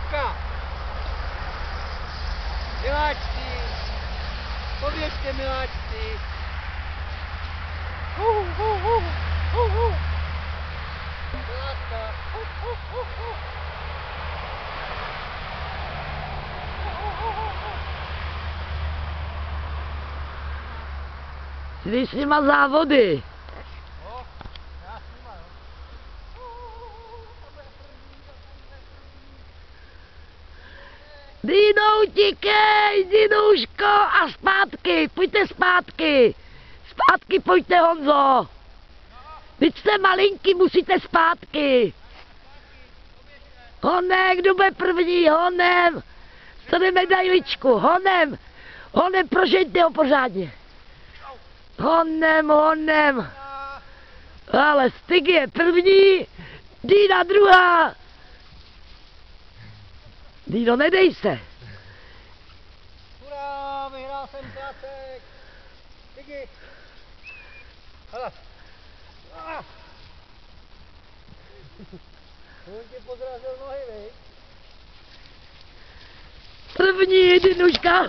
Didinuška! Miláčci! Pověřte, miláčci! Miláčka! Jsi s nima závody. No, já s nima, jo. Dino, utíkej, Dinuško, a zpátky, pojďte zpátky. Zpátky pojďte, Honzo. Vy jste malinký, musíte zpátky. Honem, kdo bude první, honem. Tady medailičku, honem. Honem, prožeňte ho pořádně. Honem. Ale Stig je první, Dina druhá. Dino, nedej se. Hurá, vyhrál jsem krácek. Digi. Hele. On tě podrazil nohy, vej. První, Dinuška.